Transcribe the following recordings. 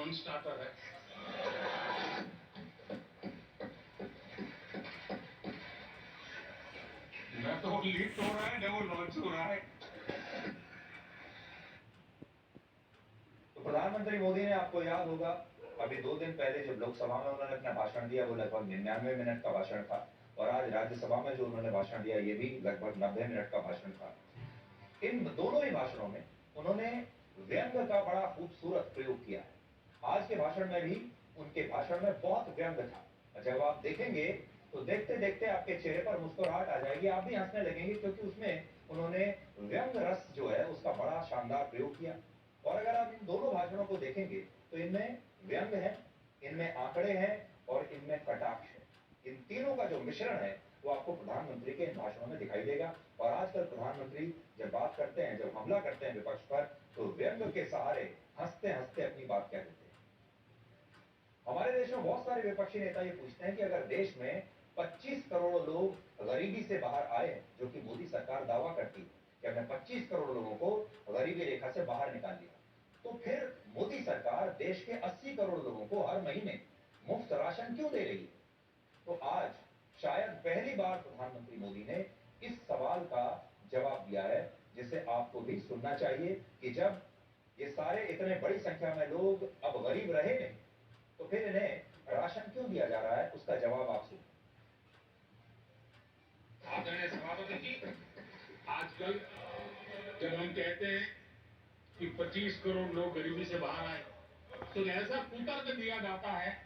Non starter है। न तो लिफ्ट हो रहा है न वो लॉन्च हो रहा है। तो प्रधानमंत्री मोदी ने, आपको याद होगा, अभी 2 दिन पहले जब लोकसभा में उन्होंने अपना भाषण दिया वो लगभग 99 मिनट का भाषण था, और आज राज्यसभा में जो उन्होंने भाषण दिया ये भी लगभग 90 मिनट का भाषण था। इन दोनों ही भाषणों में उन्होंने व्यंग का बड़ा खूबसूरत प्रयोग किया है। आज के भाषण में भी उनके भाषण में बहुत व्यंग था। जब आप देखेंगे तो देखते देखते आपके चेहरे पर मुस्कुराहट आ जाएगी, आप भी हंसने लगेंगे, क्योंकि उसमें उन्होंने व्यंग रस जो है उसका बड़ा शानदार प्रयोग किया। और अगर आप इन दोनों भाषणों को देखेंगे तो इनमें व्यंग है, इनमें आंकड़े हैं और इनमें कटाक्ष है। इन तीनों का जो मिश्रण है वो आपको प्रधानमंत्री के इन भाषणों में दिखाई देगा। और आजकल प्रधानमंत्री जब बात करते हैं, जब हमला करते हैं विपक्ष पर, तो व्यंग के सहारे हंसते हंसते अपनी बात कह देते हैं। हमारे देश में बहुत सारे विपक्षी नेता ये पूछते हैं कि अगर देश में 25 करोड़ लोग गरीबी से बाहर आए, जो कि मोदी सरकार दावा करती है कि हमने 25 करोड़ लोगों को गरीबी रेखा से बाहर निकाल लिया, तो फिर मोदी सरकार देश के 80 करोड़ लोगों को हर महीने मुफ्त राशन क्यों दे रही है? तो आज शायद पहली बार प्रधानमंत्री मोदी ने इस सवाल का जवाब दिया है, जिसे आपको भी सुनना चाहिए कि जब ये सारे इतने बड़ी संख्या में लोग अब गरीब रहे नहीं, तो फिर इन्हें राशन क्यों दिया जा रहा है, उसका जवाब आप सुनिए। आदरणीय सभापति जी, आजकल जब हम कहते हैं कि 25 करोड़ लोग गरीबी से बाहर आए, तो ऐसा कुतर्क दिया जाता है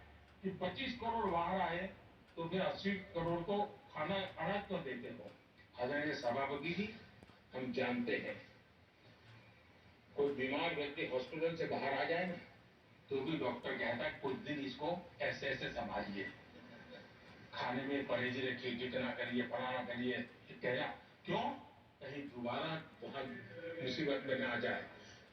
कि 25 करोड़ बाहर आए तो फिर 80 करोड़ को खाना अनाज क्यों देते हो? आदरणीय सभापति जी, हम जानते हैं कोई बीमार व्यक्ति हॉस्पिटल से बाहर आ जाए ना, तो भी डॉक्टर कहता है कुछ दिन इसको ऐसे ऐसे संभालिए, खाने में परहेज रखिए, जितना करिए, फलाना करिए, कहना क्यों? कहीं दोबारा बहुत मुसीबत में ना आ जाए।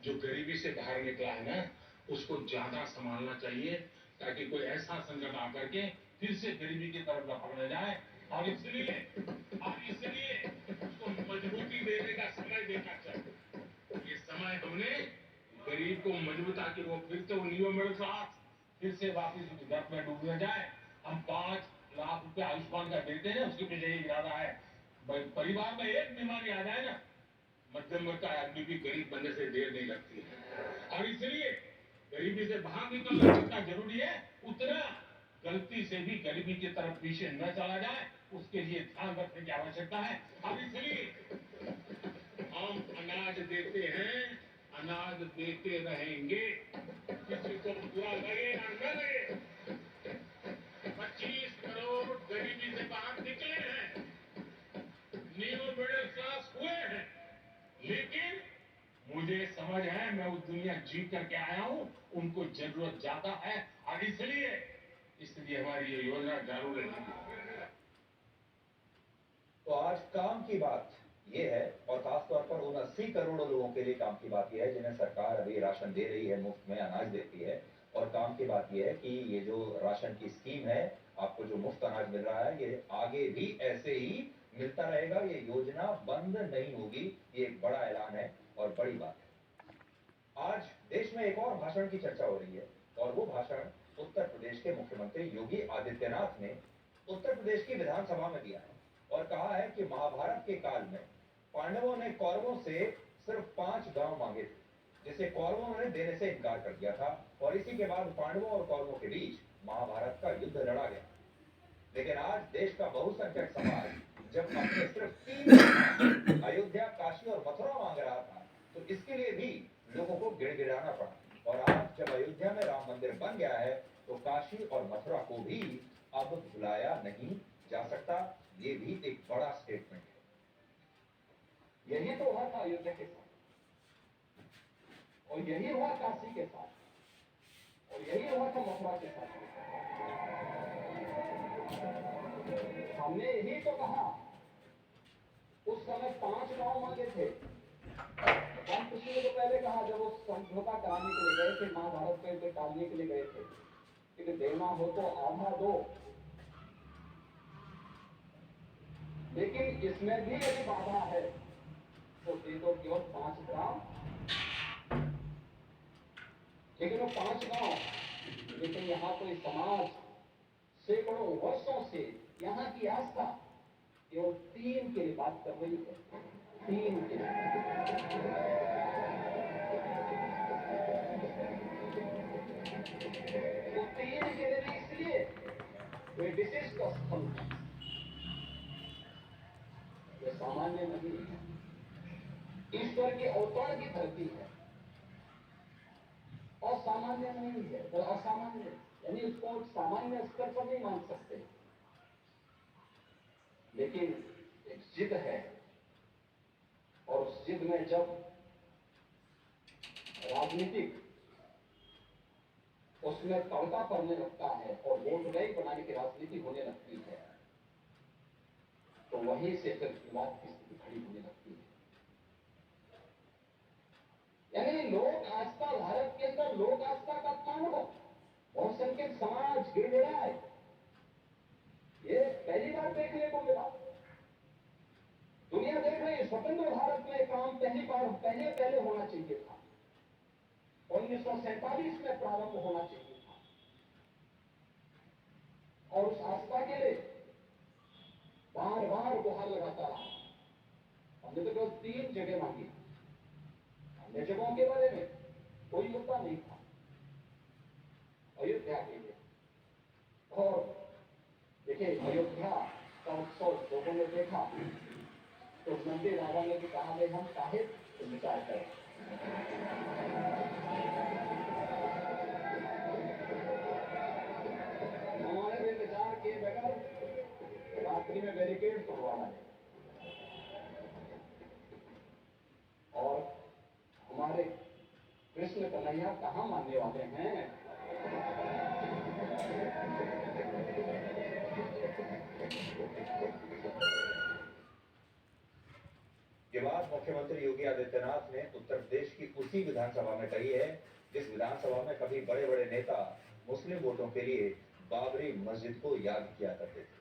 जो गरीबी से बाहर निकला है ना, उसको ज्यादा संभालना चाहिए, ताकि कोई ऐसा संकट आकर के फिर से गरीबी की तरफ लपकने जाए। और इसलिए उसको मजबूती देने का समय देना चाहिए। ये समय हमने गरीब को मजबूता कि वो फिर से वो न्यू मिडिल क्लास फिर से वापिस उस गर्त में डूबने जाए। हम 5 लाख रुपए आयुष्मान का देते हैं, उसके पीछे एक इरादा है, परिवार में एक बीमारी आ जाए ना, मध्यम वर्ग का आदमी भी गरीब बनने से देर नहीं लगती है। और इसलिए गरीबी से बाहर निकलना जितना जरूरी है, उतना गलती से भी गरीबी की तरफ पीछे न चला जाए, उसके लिए ध्यान रखने की आवश्यकता है। और इसलिए हम अनाज देते हैं, अनाज देते रहेंगे, किसी को बुरा लगे या न लगे। 25 करोड़ गरीबी से बाहर निकले हैं, न्यू मिडिल क्लास हुए हैं, लेकिन मुझे समझ है, मैं उस दुनिया जीत करके आया हूं, उनको जरूरत ज्यादा है, और इसलिए हमारी ये योजना चालू रहेगी। तो आज काम की बात यह है, और खासतौर पर उन 80 करोड़ लोगों के लिए काम की बात यह है जिन्हें सरकार अभी राशन दे रही है, मुफ्त में अनाज देती है। और काम की बात यह है कि ये जो राशन की स्कीम है, आपको जो मुफ्त अनाज मिल रहा है, ये आगे भी ऐसे ही मिलता रहेगा, ये योजना बंद नहीं होगी। ये एक बड़ा ऐलान है और बड़ी बात है। आज देश में एक और भाषण की चर्चा हो रही है, और वो भाषण उत्तर प्रदेश के मुख्यमंत्री योगी आदित्यनाथ ने उत्तर प्रदेश की विधानसभा में दिया है, और कहा है कि महाभारत के काल में पांडवों ने कौरवों से सिर्फ 5 गांव मांगे थे, जिसे कौरवों ने देने से इनकार कर दिया था, और इसी के बाद पांडवों और कौरवों के बीच महाभारत का युद्ध लड़ा गया। लेकिन आज देश का बहुसंख्यक समाज जब अपने सिर्फ 3 अयोध्या, काशी और मथुरा मांग रहा था, तो इसके लिए भी लोगों को गिड़गिड़ाना पड़ा। और आज जब अयोध्या में राम मंदिर बन गया है, तो काशी और मथुरा को भी अब भुलाया नहीं जा सकता। ये भी एक बड़ा स्टेटमेंट है। यही तो हुआ था अयोध्या के साथ, और यही हुआ काशी के साथ, और यही हुआ था मथुरा के साथ। हमने यही तो कहा, उस समय 5 गांव मांगे थे। हम कुछ दिनों पहले कहा, जब वो समझौता कराने के लिए गए थे, महाभारत पे युद्ध टालने के लिए गए थे, कि देना हो तो आधा दो, लेकिन इसमें भी यदि बाधा है तो दे दो केवल 5 ग्राम। लेकिन वो 5 गांव, लेकिन यहाँ कोई समाज सैकड़ों वर्षों से यहाँ की आस्था केवल 3 के लिए बात कर रही है, 3 के लिए। वो 3 के लिए इसलिए वे विशिष्ट स्थल है, वे सामान्य नहीं है, ईश्वर के अवतार की धरती है, असामान्य नहीं है, तो असामान्य यानी उसको सामान्य स्तर पर नहीं मान सकते, लेकिन एक जिद है, और उस जिद में जब राजनीतिक उसमें तड़का पड़ने लगता है और वोट बैंक बनाने की राजनीति होने लगती है, तो वहीं से फिर विवाद की स्थिति खड़ी होने लगती है। यानी लोक आस्था, भारत के अंदर लोक आस्था का तांडव, बहुसंख्यक समाज गिड़गिड़ाए, ये पहली बार देखने को मिला। दुनिया देख रही है, स्वतंत्र भारत में काम पहले होना चाहिए था, 1947 में प्रारंभ होना चाहिए था, और उस आस्था के लिए बार बार गुहार लगाता रहा। हमने तो केवल 3 जगह मांगी, अन्य जगहों के बारे में कोई मुद्दा नहीं था। अयोध्या के लिए, और देखिए अयोध्या का उत्सव लोगों ने देखा तो मंदिर राजा ने भी कहा भाई हम साहिब विचार करें। हमारे भी विचार किए बगैर रात्रि में बैरिकेड तोड़वाना है, और हमारे कृष्ण कन्हैया कहाँ मानने वाले हैं। ये बात मुख्यमंत्री योगी आदित्यनाथ ने उत्तर प्रदेश की उसी विधानसभा में कही है जिस विधानसभा में कभी बड़े बड़े नेता मुस्लिम वोटों के लिए बाबरी मस्जिद को याद किया करते थे।